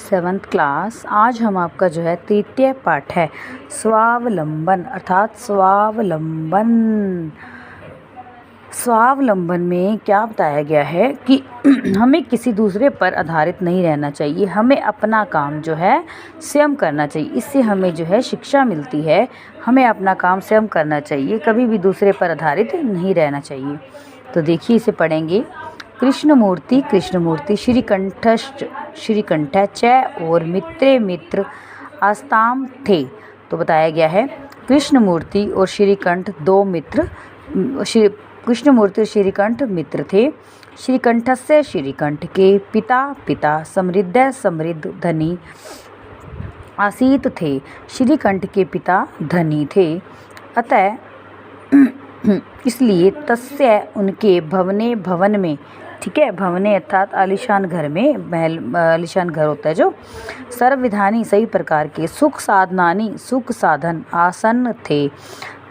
7th class. आज हम आपका जो है तृतीय पाठ है स्वावलंबन अर्थात स्वावलंबन। स्वावलंबन में क्या बताया गया है कि हमें किसी दूसरे पर आधारित नहीं रहना चाहिए, हमें अपना काम जो है स्वयं करना चाहिए। इससे हमें जो है शिक्षा मिलती है, हमें अपना काम स्वयं करना चाहिए, कभी भी दूसरे पर आधारित नहीं रहना चाहिए। तो देखिए इसे पढ़ेंगे। कृष्णमूर्ति कृष्णमूर्ति श्रीकंठ च और मित्रे मित्र आस्ताम थे। तो बताया गया है कृष्णमूर्ति और श्रीकंठ दो मित्र, कृष्णमूर्ति और श्रीकंठ मित्र थे। श्रीकंठस्य श्रीकंठ के पिता समृद्ध धनी आसीत थे। श्रीकंठ के पिता धनी थे, अतः इसलिए तस्य उनके भवन में, ठीक है, भवने अर्थात आलिशान घर में, महल आलिशान घर होता है जो, सर्वविधानी सही प्रकार के सुख साधन आसन थे।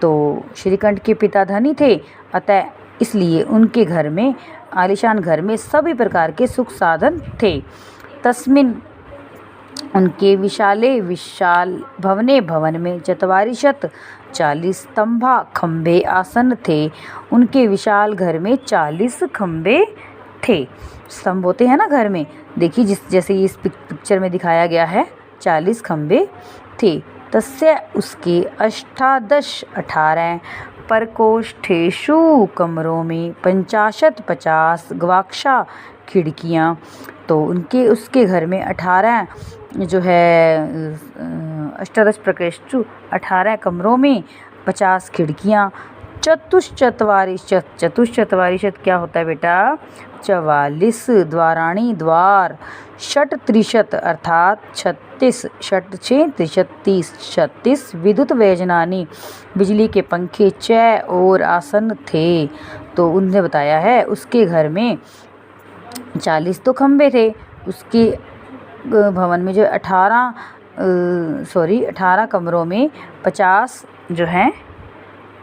तो श्रीकंठ के पिता धनी थे, अतः इसलिए उनके घर में, आलिशान घर में सभी प्रकार के सुख साधन थे। तस्मिन उनके विशाल भवन में 40 स्तंभा खंभे आसन थे। उनके विशाल घर में 40 खंभे थे। स्तंभ होते हैं ना घर में, देखिए जैसे इस पिक्चर में दिखाया गया है, 40 खंभे थे। तस्य उसके 18 प्रकोष्ठेषु कमरों में 50 गवाक्षा खिड़कियाँ। तो उसके घर में 18 जो है 18 प्रकोष्ठेषु 18 कमरों में 50 खिड़कियाँ। चतुश्चत्वारिशत क्या होता है बेटा? 44 द्वाराणी द्वार। षट्त्रिशत अर्थात 36, षट 6 36 विद्युत व्यजनानी बिजली के पंखे च और आसन थे। तो उन्होंने बताया है उसके घर में 40 तो खंबे थे, उसके भवन में जो 18 कमरों में 50 जो हैं,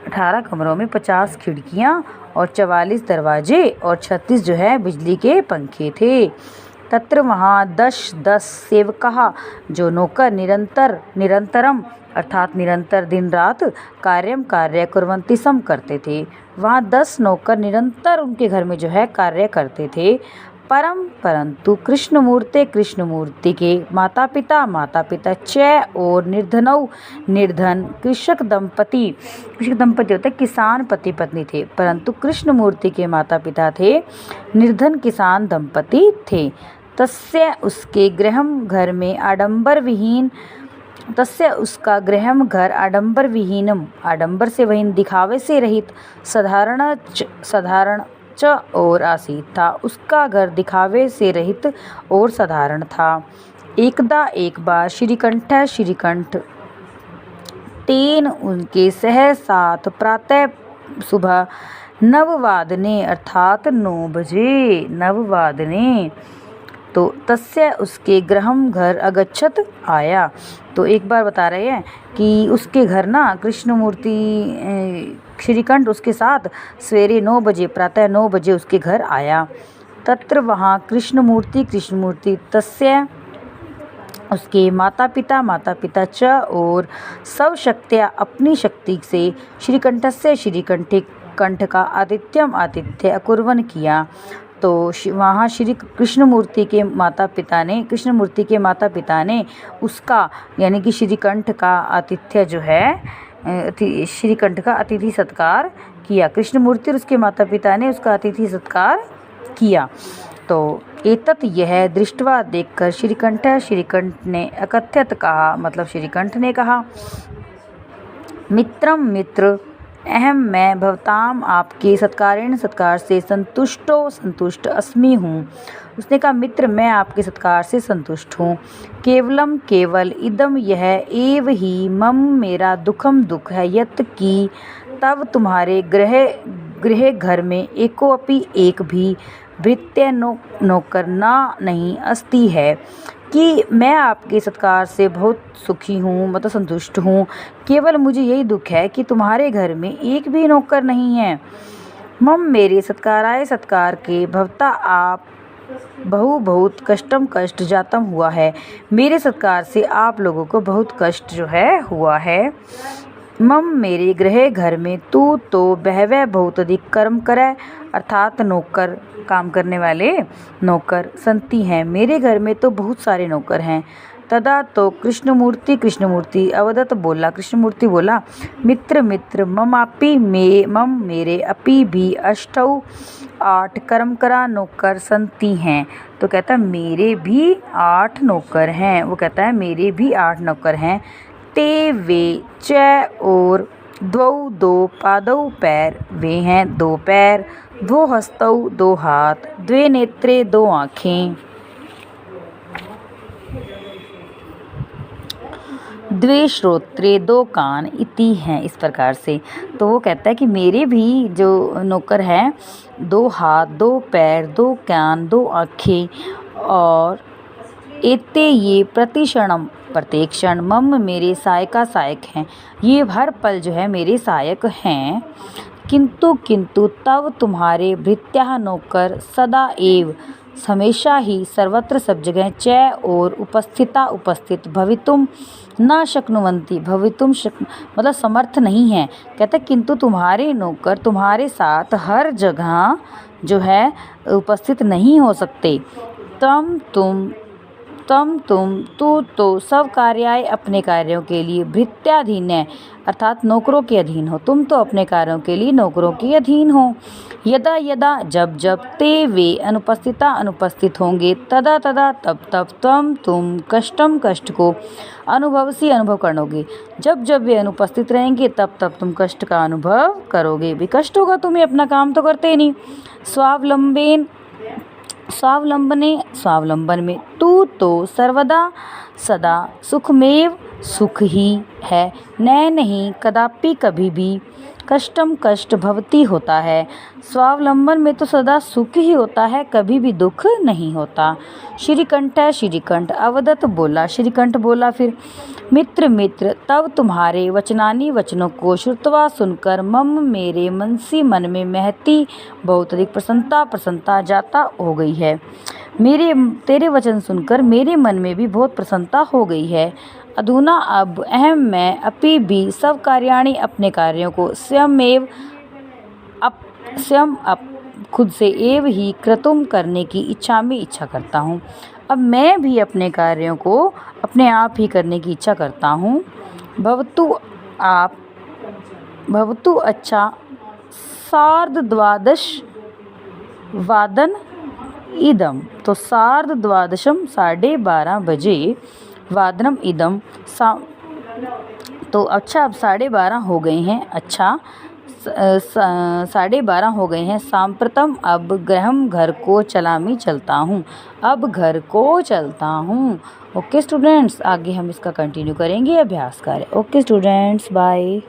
18 कमरों में 50 खिड़कियाँ और 44 दरवाजे और 36 जो है बिजली के पंखे थे। तत्र वहाँ 10 सेवका जो नौकर निरंतरम अर्थात निरंतर दिन रात कार्य कुर्वन्ति सम करते थे। वहाँ 10 नौकर निरंतर उनके घर में जो है कार्य करते थे। परंतु कृष्णमूर्ति के माता पिता च और निर्धन कृषक दंपति होते किसान पति पत्नी थे, परंतु कृष्णमूर्ति के माता पिता थे निर्धन किसान दंपति थे। तस्य उसके गृहम घर में उसका गृहम घर आडंबर विहीनम, आडंबर से वहीन दिखावे से रहित, साधारण च और आसीत था। उसका घर दिखावे से रहित और साधारण था। एक बार श्रीकंठ 3 उनके साथ प्रातः सुबह 9 वादने अर्थात 9 बजे 9 वादने। तो तस्य उसके गृहम घर अगच्छत आया। तो एक बार बता रहे हैं कि उसके घर ना कृष्णमूर्ति श्रीकंठ उसके साथ सवेरे 9 बजे प्रातः 9 बजे उसके घर आया। तत्र वहाँ कृष्णमूर्ति तस्य उसके माता पिता च और सब शक्तियाँ अपनी शक्ति से श्रीकंठ का आतिथ्य अकुर्वन् किया। तो वहाँ कृष्णमूर्ति के माता पिता ने उसका यानी कि श्रीकंठ का आतिथ्य जो है, श्रीकंठ का अतिथि सत्कार किया। कृष्णमूर्ति और उसके माता पिता ने उसका अतिथि सत्कार किया। तो एतत् यह दृष्टवा देखकर श्रीकंठ ने अकथ्यत कहा, मतलब श्रीकंठ ने कहा, मित्र अहम मैं भवताम आपके सत्कार से संतुष्ट अस्मि हूँ। उसने कहा मित्र मैं आपके सत्कार से संतुष्ट हूँ। केवल इदम यह एव ही मम मेरा दुख है यत् की तब तुम्हारे गृह घर में एकोपि एक भी भृत्य नौकर नहीं अस्ति है, कि मैं आपके सत्कार से बहुत सुखी हूँ, मतलब संतुष्ट हूँ। केवल मुझे यही दुख है कि तुम्हारे घर में एक भी नौकर नहीं है। मम मेरे सत्कार के भवता बहुत कष्ट जातम हुआ है। मेरे सत्कार से आप लोगों को बहुत कष्ट जो है हुआ है। मम मेरे गृह घर में तू तो बहवह बहुत अधिक कर्म करे, अर्थात नौकर, काम करने वाले नौकर संति हैं। मेरे घर में तो बहुत सारे नौकर हैं। तदा तो कृष्णमूर्ति अवदत्त बोला, कृष्णमूर्ति बोला, मित्र मम मेरे अपी भी अष्टौ 8 कर्म करा नौकर संति हैं। तो कहता है मेरे भी 8 नौकर हैं। वो कहता है मेरे भी 8 नौकर हैं। ते वे च और द्वौ 2 पादौ पैर, वे हैं 2 पैर, 2 हस्तौ 2 हाथ, 2 नेत्रे 2 आँखें, 2 श्रोत्रे 2 कान इति हैं, इस प्रकार से। तो वो कहता है कि मेरे भी जो नौकर हैं 2 हाथ 2 पैर 2 कान 2 आँखें, और एते ये प्रतिक्षणम प्रत्येक क्षण मम मेरे सहायक हैं, ये हर पल जो है मेरे सहायक हैं। किंतु तब तुम्हारे भृत्याः नौकर सदा एव हमेशा ही सर्वत्र सब जगह च और उपस्थित भवितुम न शक्नुवन्ति, मतलब समर्थ नहीं है। कहते किंतु तुम्हारे नौकर तुम्हारे साथ हर जगह जो है उपस्थित नहीं हो सकते। तुम तो सब कार्याय अपने कार्यों के लिए भृत्याधीन है, अर्थात नौकरों के अधीन हो। तुम तो अपने कार्यों के लिए नौकरों के अधीन हो। यदा जब ते वे अनुपस्थित होंगे, तदा तब तुम कष्ट को अनुभव करोगे। जब वे अनुपस्थित रहेंगे तब तुम कष्ट का अनुभव करोगे। भी कष्ट होगा तुम्हें, अपना काम तो करते ही नहीं। स्वावलंबन में तू तो सर्वदा सदा सुखमेव सुख ही है, नहीं कदापि कभी भी कष्ट भवती होता है। स्वावलंबन में तो सदा सुख ही होता है, कभी भी दुख नहीं होता। श्रीकंठ अवदत्त बोला, श्रीकंठ बोला फिर, मित्र तब तुम्हारे वचनों को श्रुत्वा सुनकर मम मेरे मन में महती बहुत अधिक प्रसन्नता जाता हो गई है। तेरे वचन सुनकर मेरे मन में भी बहुत प्रसन्नता हो गई है। अधुना अब अहम मैं अपी भी सब कार्याणि अपने कार्यों को स्वयं खुद से एव ही क्रतुम करने की इच्छा करता हूँ। अब मैं भी अपने कार्यों को अपने आप ही करने की इच्छा करता हूँ। भवतु अच्छा 12:30 वादन इदम, तो 12:30 12:30 बजे वादनम इदम तो अच्छा अब 12:30 हो गए हैं। अच्छा 12:30 हो गए हैं। सांप्रतम अब घर को चलता हूँ। अब घर को चलता हूँ। ओके स्टूडेंट्स, आगे हम इसका कंटिन्यू करेंगे अभ्यास कार्य। Okay students, bye.